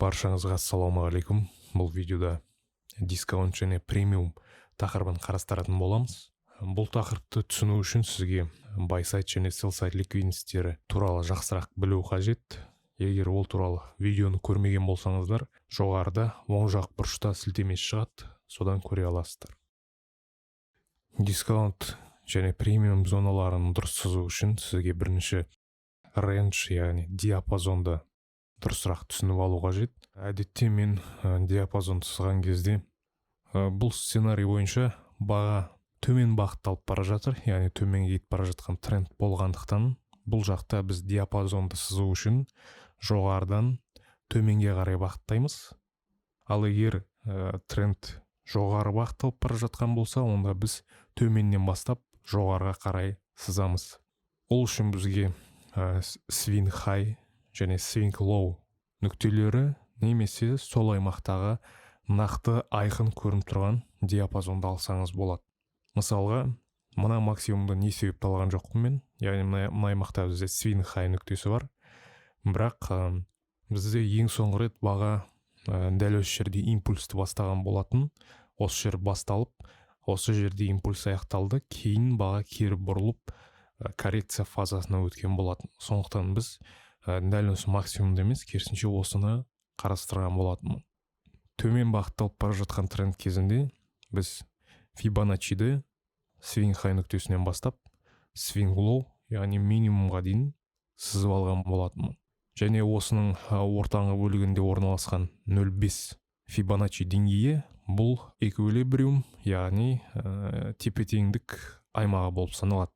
Баршаңызға ассалаумағалейкум. Бұл видеода дискаунт және премиум тақырыбын қарастыратын боламыз. Бұл тақырыпты түсіну үшін сізге бай сайт және сел сайт ликвидностьтері туралы жақсырақ білу қажет. Егер ол туралы видеоны көрмеген болсаңыздар, жоғарыда оң жақ бұрышта сілтеме шығады, содан көре аласыздар. Дискаунт және премиум зоналарын дұрыс сызу үшін сізге бірінші рейндж, яғни диапазонды дұрысырақ түсініп алу қажет. Әдетте мен диапазон сызған кезде бұл сценарий бойынша баға төмен бағытталып бара жатыр, яғни төменге кетіп бара жатқан тренд болғандықтан бұл жақта біз диапазонды сызу үшін жоғарыдан төменге қарай бағыттаймыз. Ал егер тренд жоғары бағытталып бара жатқан болса, онда біз төменнен бастап жоғарыға қарай сызамыз. Ол үшін бізге swing high және swing low нүктелері немесе сол аймақтағы нақты айқын көрініп тұрған диапазонды алсаңыз болады. Мысалға, мына максимумды не себепті алған жоқпын мен, яғни мына аймақта бізде swing high нүктесі бар, бірақ бізде ең соңғы рет баға дәл осы жерде импульсті бастаған болатын. Осы жер басталып, осы жерде импульс аяқталды, кейін баға кері бұрылып коррекция фазасына өткен болатын. Сондықтан біз дәл осы максимумды емес, керісінше осыны қарастырған болатын. Төмен бағытталып бара жатқан тренд кезінде біз Фибоначчиді swing high нүктесінен бастап swing low, яғни минимумға дейін сызып алған болатын. Және осының ортаңғы бөлігінде орналасқан 0,5 Фибоначчи деңгейі бұл эквилибриум, яғни тепе-теңдік аймағы болып саналады.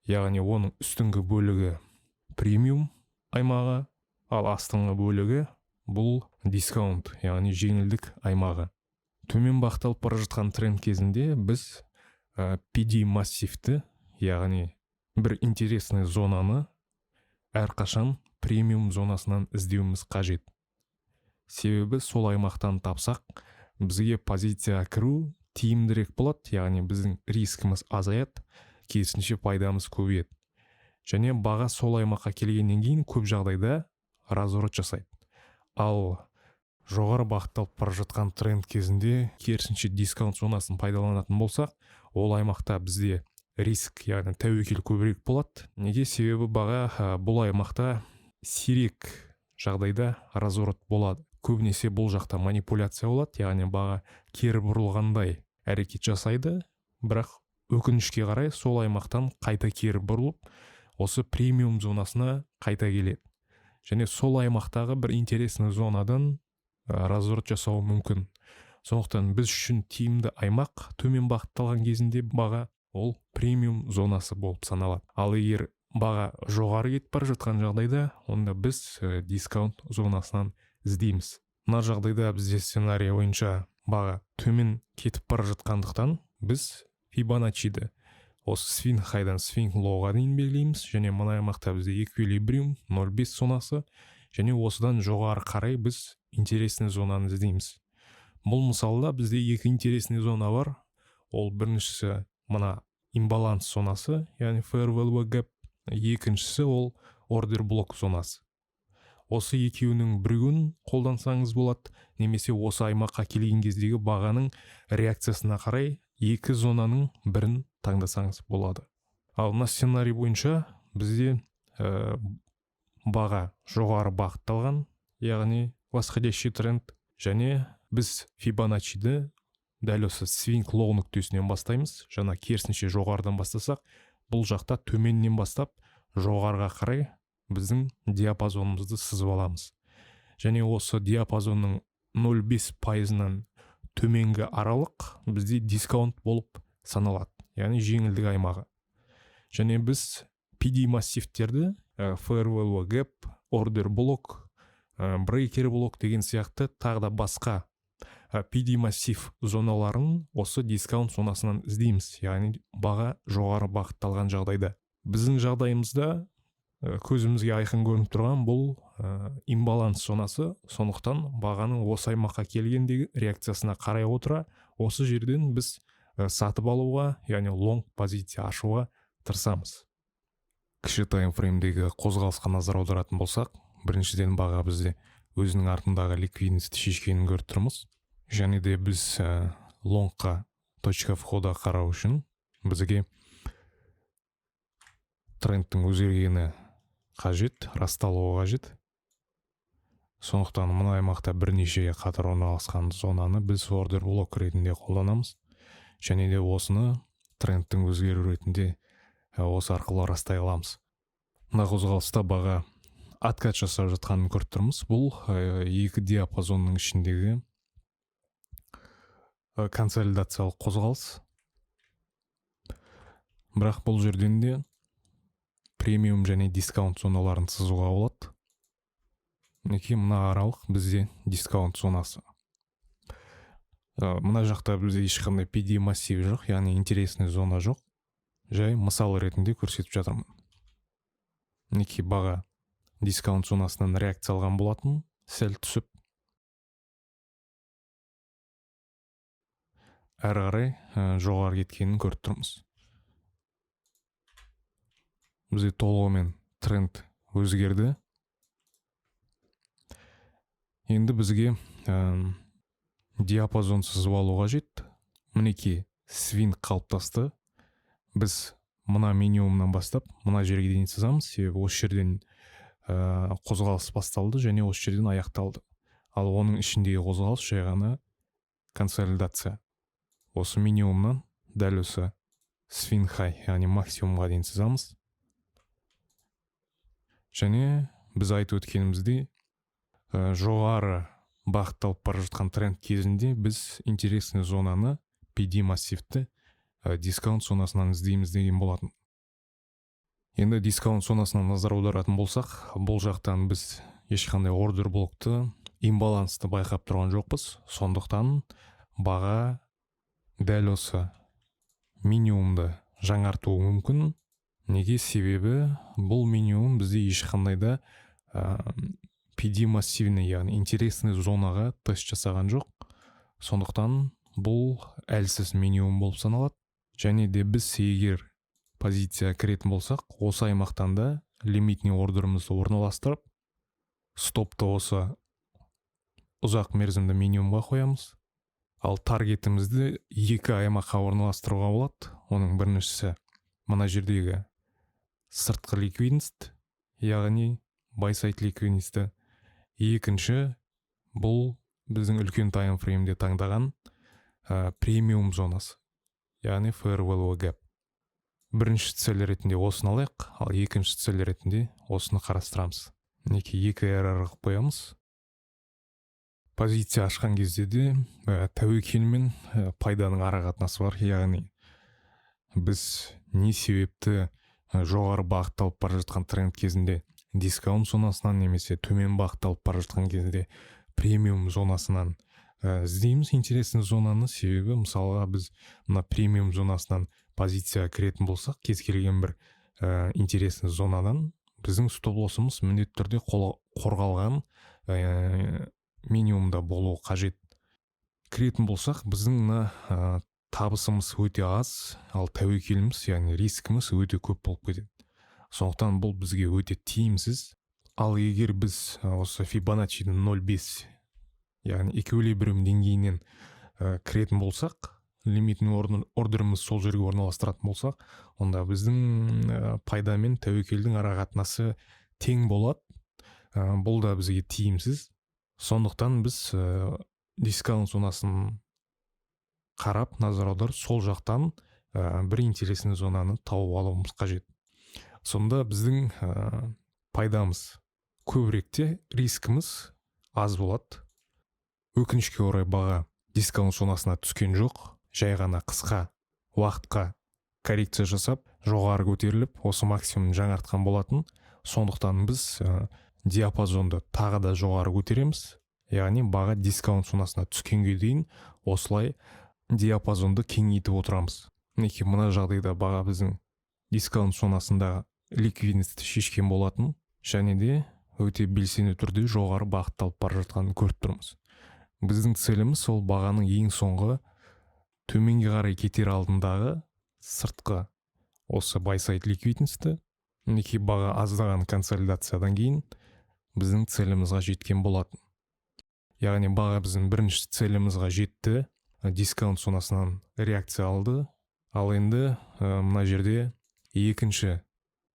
Яғни оның үстіңгі бөлігі премиум аймағы, ал астыңғы бөлігі бұл дискаунт, яғни жеңілдік аймағы. Төмен бағытталып бара жатқан тренд кезінде біз PD массивті, яғни бір интересный зонаны әрқашан премиум зонасынан іздеуіміз қажет. Себебі сол аймақтан тапсақ, бізге позиция кіру тиімдірек болады, яғни біздің рискіміз азаяды, керісінше пайдамыз көбейеді. Және баға сол аймаққа келгеннен кейін көп жағдайда разворот жасайды. Ал жоғары бағытталып бара жатқан тренд кезінде керісінше дискаунт зонасын пайдаланатын болсақ, ол аймақта бізде риск, яғни тәуекел көбірек болады. Неге? Себебі баға бұл аймақта сирек жағдайда разворот болады. Көбінесе бұл жақта манипуляция болады, яғни баға кері бұрылғандай әрекет жасайды, бірақ өкінішке қарай сол аймақтан қайта кері бұрылып, осы премиум зонасына қайта келеді. Және сол аймақтағы бір интересный зонадан разворот жасауы мүмкін. Сондықтан біз үшін тиімді аймақ төмен бағытталған кезінде баға ол премиум зонасы болып саналады. Ал егер баға жоғары кетіп бара жатқан жағдайда, онда біз дискаунт зонасынан іздейміз. Мына жағдайда бізде сценарий бойынша баға төмен кетіп бара жатқандықтан біз Фибоначчиді осы swing high-дан swing low-ға дейін белгілейміз, және мына аймақта бізде эквилибриум 0,5 зонасы, және осыдан жоғары қарай біз интересный зонаны іздейміз. Бұл мысалда бізде екі интересный зона бар. Ол біріншісі мына имбаланс зонасы, яғни fair value gap, екіншісі ол order block зонасы. Осы екеуінің бірігуін қолдансаңыз болады, немесе осы аймаққа келген кездегі бағаның реакциясына қарай екі зонаның бірін таңдасаңыз болады. Ал мына сценарий бойынша бізде баға жоғары бағытталған, яғни восходящий тренд, және біз Фибоначчиді дәл осы swing low нүктесінен бастаймыз. Жаңа керісінше жоғарыдан бастасақ, бұл жақта төменнен бастап жоғарыға қарай біздің диапазонымызды сызып аламыз. Және осы диапазонның 0,5%-нан төменгі аралық бізде дискаунт болып саналады, яғни жеңілдік аймағы. Және біз PD массивтерді fair value gap, order block, breaker block деген сияқты тағы да басқа PD массив зоналарын осы дискаунт зонасынан іздейміз, яғни баға жоғары бағытталған жағдайда. Біздің жағдайымызда көзімізге айқын көрініп тұрған бұл имбаланс зонасы, сондықтан бағаның осы аймаққа келгендегі реакциясына қарай отыра, осы жерден біз сатып алуға, яғни long позиция ашуға тырысамыз. Кіші таймфреймдегі қозғалысқа назар аударатын болсақ, біріншіден баға бізде өзінің артындағы ликвидностьті шешкенін көріп тұрмыз. Және де біз лонгқа точка входа қарау үшін бізге трендтің өзгергені қажет, расталуы қажет. Сондықтан мына аймақта бірнеше қатар орналасқан зонаны біз ордер блок ретінде қолданамыз. Және де осыны трендтің өзгеру ретінде осы арқылы растай аламыз. Мына қозғалыста баға откат жасап жатқанын көріп тұрмыз. Бұл екі диапазонның ішіндегі консолидациялық қозғалыс. Бірақ бұл жерден де премиум және дискаунт зоналарын сызуға болады. Неке мына аралық бізде дискаунт зонасы. Мына жақта бізде ешқандай PD массив жоқ, яғни интересный зона жоқ. Жай мысал ретінде көрсетіп жатырмын. Неке баға дискаунт зонасынан реакция алған болатын, сәл түсіп. Әрі қарай жоғары кеткенін көріп тұрмыз. Бізде толығымен тренд өзгерді. Енді бізге диапазон сызып алу қажет. Мінеки свинг қалыптасты. Біз мына минимумнан бастап мына жерге дейін сызамыз, себебі осы жерден қозғалыс басталды және осы жерден аяқталды. Ал оның ішіндегі қозғалыс жай ғана консолидация. Осы минимумнан дәл осы свинг хай, яғни максимумға дейін сызамыз. Және біз айтып өткенімізде жоғары бағытталып бара жатқан тренд кезінде біз интересный зонаны PD массивті дискаунт зонасынан іздейміз деген болатын. Енді дискаунт зонасынан назар аударатын болсақ, бұл жақтан біз ешқандай ордер блокты имбалансты байқап тұрған жоқпыз. Сондықтан баға дәл осы минимумды жаңартуы мүмкін. Неге? Себебі бұл минимум бізде ешқандай да PD массивіне, яғни интересный зонаға тест жасаған жоқ. Сондықтан бұл әлсіз минимум болып саналады. Және де біз егер позиция кіретін болсақ, осы аймақтан да лимитный ордерімізді орналастырып, стопты осы ұзақ мерзімді минимумға қоямыз. Ал таргетімізді екі аймаққа орналастыруға болады. Оның біріншісі мына жердегі сыртқы ликвидность, яғни buy-side ликвидностьті. Екінші бұл біздің үлкен таймфреймде таңдаған премиум зонасы, яғни fair value gap. Бірінші цель ретінде осыны алайық, ал екінші цель ретінде осыны қарастырамыз. Неке екі RR қоямыз. Позиция ашқан кезде де тәуекел мен пайданың арақатынасы бар, яғни біз не себепті жоғары бағытталып бара жатқан тренд кезінде дискаунт зонасынан немесе төмен бағытталып бара жатқан кезде премиум зонасынан іздейміз интересный зонаны. Себебі мысалға біз мына премиум зонасынан позиция кіретін болсақ, кез келген бір интересный зонадан біздің стоп-лоссымыз міндетті түрде қорғалған минимумда болу қажет. Кіретін болсақ, біздің мына табысымыз өте аз, ал тәуекеліміз, яғни рискіміз өте көп болып кетеді. Сондықтан бұл бізге өте тиімсіз. Ал егер біз осы Fibonacci 0.5, яғни эквилибриум деңгейінен кіретін болсақ, лимитный ордеріміз сол жерге орналастыратын болсақ, онда біздің пайда мен тәуекелдің арақатынасы тең болады. Бұл да бізге тиімсіз. Сондықтан біз дискаунт зонасын қарап, назар аударып, сол жақтан бір интересный зонаны тауып алуымыз қажет. Сонда біздің пайдамыз көбіректе, рискіміз аз болады. Өкінішке орай баға дискаунт зонасына түскен жоқ. Жай ғана қысқа уақытқа коррекция жасап, жоғары көтеріліп, осы максимум жаңартқан болатын. Сондықтан біз диапазонды тағы да жоғары көтереміз. Яғни баға дискаунт зонасына түскенге дейін осылай диапазонды кеңейтіп отырамыз. Неке мына жағдайда баға біздің дискаунт зонасында ликвидностьті шешкен болатын, және де өте белсенді түрде жоғары бағытталып бара жатқанын көріп тұрмыз. Біздің целіміз сол бағаның ең соңғы төменге қарай кетер алдындағы сыртқы осы buy-side ликвидностьті, неке баға аздаған консолидациядан кейін біздің целімізге жеткен болатын. яғни баға біздің бірінші целімізға жетті, дискаунт зонасынан реакция алды. Ал енді мына жерде екінші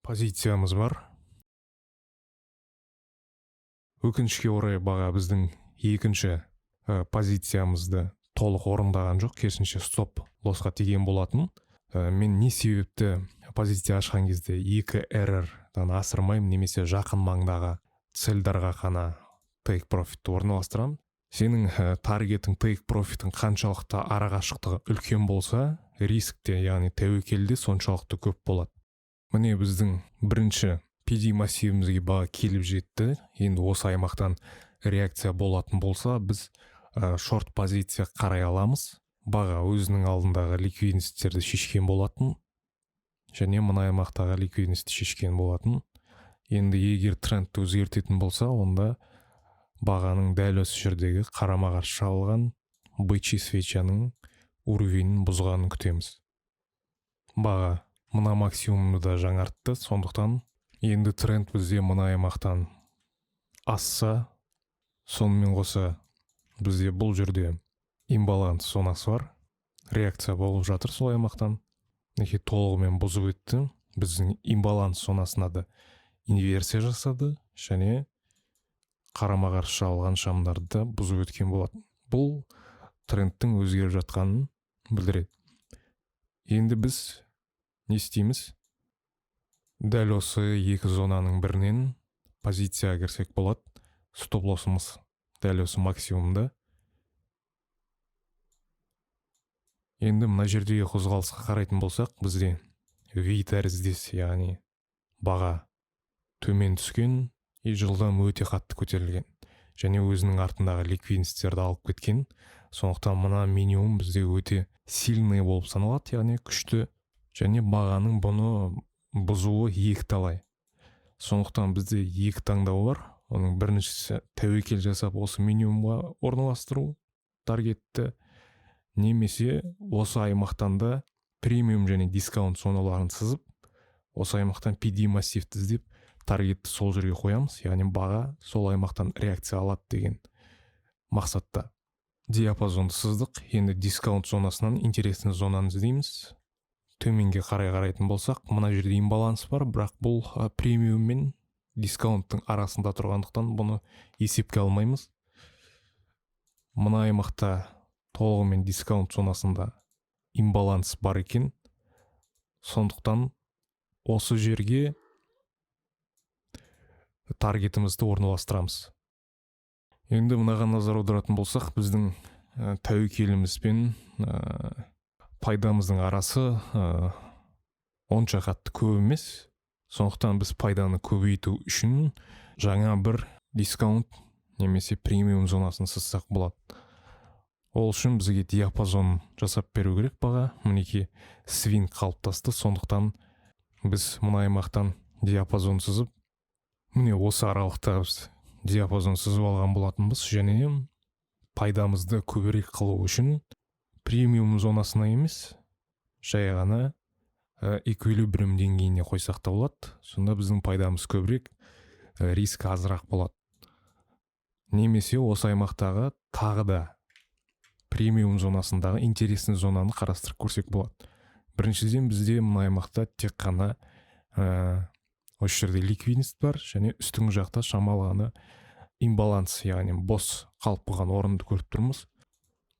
позициямыз бар. Өкінішке орай баға біздің екінші позициямызды толық орындаған жоқ, керісінше стоп лоссқа тиген болатын. Мен не себепті позиция ашқан кезде 2 эррордан асырмаймын, немесе жақын маңдағы цельдарға ғана take profit орналастырамын. Сенің таргетің take profit'ың қаншалықты арақашықтығы үлкен болса, рискте, яғни тәуекелде соншалықты көп болады. Міне біздің бірінші PD массивімізге баға келіп жетті. Енді осы аймақтан реакция болатын болса, біз шорт позиция қарай аламыз. Баға өзінің алдындағы ликвидностьтерді шешкен болатын, және мына аймақтағы ликвидностьті шешкен болатын. Енді егер трендті өзгертетін болса, онда бағаның дәл осы жердегі қарама-қарсы шалған бычий свечаның уровенін бұзғанын күтеміз. Баға мына максимумды да жаңартты, сондықтан енді тренд бізде мына аймақтан асса, сонымен қоса бізде бұл жерде имбаланс зонасы бар, реакция болып жатыр сол аймақтан. Неге толығымен бұзып өтті, біздің имбаланс зонасына да инверсия жасады, және қарама-қарсы шалған шамдарды да бұзып өткен болады. Бұл трендтің өзгеріп жатқанын білдіреді. Енді біз не істейміз? Дәл осы екі зонаның бірінен позицияға кірсек болады. Стоп лоссымыз дәл осы максимумда. Енді мына жердегі қозғалысқа қарайтын болсақ, бізде V тәріздес, яғни баға төмен түскен, жылдам өте қатты көтерілген, және өзінің артындағы ликвидностьтерді алып кеткен. Сондықтан мына минимум бізде өте сильный болып саналады, яғни күшті, және бағаның бұны бұзуы екі талай. Сондықтан бізде екі таңдау бар. Оның біріншісі тәуекел жасап осы минимумға орналастыру таргетті, немесе осы аймақтан да премиум және дискаунт зоналарын сызып, осы аймақтан PD массивті іздеп, таргетті сол жерге қоямыз, яғни баға сол аймақтан реакция алады деген мақсатта. Диапазонды сыздық. Енді дискаунт зонасынан интересный зонаны іздейміз. Төменге қарайтын болсақ, мына жерде имбаланс бар, бірақ бұл премиум мен дискаунттың арасында тұрғандықтан бұны есепке алмаймыз. Мына аймақта толығымен дискаунт зонасында имбаланс бар екен. Сондықтан осы жерге таргетімізді орналастырамыз. Енді мынаған назар аударатын болсақ, біздің тәуекеліміз бен пайдамыздың арасы онша қатты көп емес. Сондықтан біз пайданы көбейту үшін жаңа бір дискаунт немесе премиум зонасын сызсақ болады. Ол үшін бізге диапазон жасап беру керек баға. Мінеки свинг қалыптасты, сондықтан біз мына аймақтан диапазон сызып, міне осы аралықта біз диапазон сызып алған болатынбыз, және пайдамызды көбірек қылу үшін премиум зонасына емес, жай ғана эквилибриум деңгейіне қойсақ та болады. Сонда біздің пайдамыз көбірек, риск азырақ болады. Немесе осы аймақтағы тағы да премиум зонасындағы интересный зонаны қарастырып көрсек болады. Біріншіден бізде мына аймақта тек қана осы жерде ликвидность бар, және үстіңгі жақта шамалы ғана имбаланс, яғни бос қалып қойған орынды көріп тұрмыз.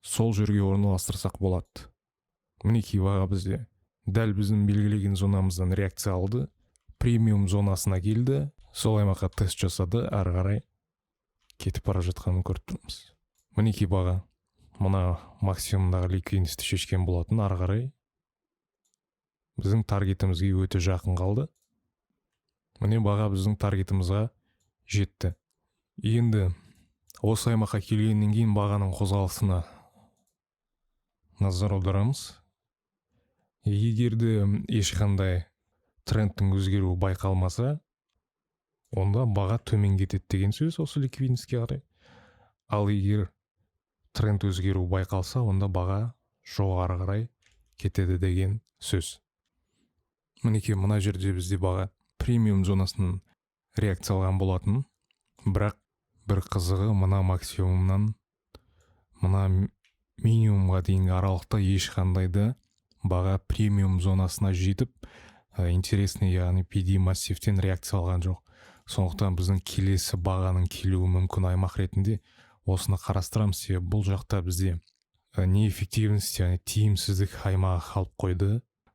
Сол жерге орналастырсақ болады. Мінеки баға бізде дәл біздің белгілеген зонамыздан реакция алды, премиум зонасына келді, сол аймаққа тест жасады, ары қарай кетіп бара жатқанын көріп тұрмыз. Мінеки баға мына максимумдағы ликвидностьті шешкен болатын, ары қарай біздің таргетімізге өте жақын қалды. Міне баға біздің таргетімізға жетті. Енді осы аймаққа келгеннен кейін бағаның қозғалысына назар аударамыз. Егерде ешқандай трендтің өзгеруі байқалмаса, онда баға төмен кетеді деген сөз осы ликвидностьке қарай. Ал егер тренд өзгеру байқалса, онда баға жоғары қарай кетеді деген сөз. Мінеки мына жерде бізде баға премиум зонасының реакция алған болатын, бірақ бір қызығы мына максимумнан мына минимумға дейінгі аралықта ешқандай да баға премиум зонасына жетіп интересный, яғни PD массивтен реакция алған жоқ. Сондықтан біздің келесі бағаның келуі мүмкін аймақ ретінде осыны қарастырамыз. Себебі бұл жақта бізде неэффективность, яғни тиімсіздік аймағы қалып қойды.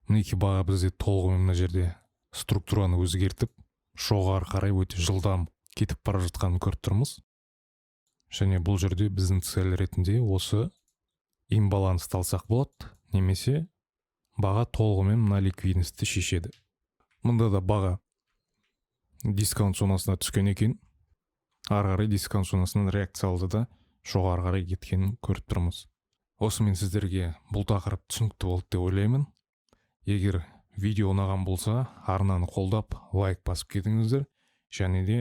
Мінекей баға бізде толығымен мына жерде структураны өзгертіп жоғары қарай өте жылдам кетіп бара жатқанын көріп тұрмыз. Және бұл жерде біздің цель ретінде осы имбалансты алсақ болады, немесе баға толығымен мына ликвидностьті шешеді. Мұнда да баға дискаунт зонасына түскен екен, ары қарай дискаунт зонасынан реакция алды да жоғары қарай кеткенін көріп тұрмыз. Осымен сіздерге бұл тақырып түсінікті болды деп ойлаймын. Егер видео ұнаған болса, арнаны қолдап лайк басып кетіңіздер, және де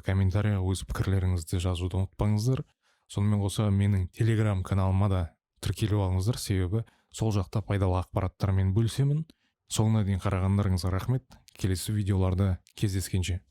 комментарийға өз пікірлеріңізді жазуды ұмытпаңыздар. Сонымен қоса менің телеграм каналыма да тіркеліп алыңыздар, себебі сол жақта пайдалы ақпараттармен бөлісемін. Соңына дейін қарағандарыңызға рахмет. Келесі видеоларда кездескенше.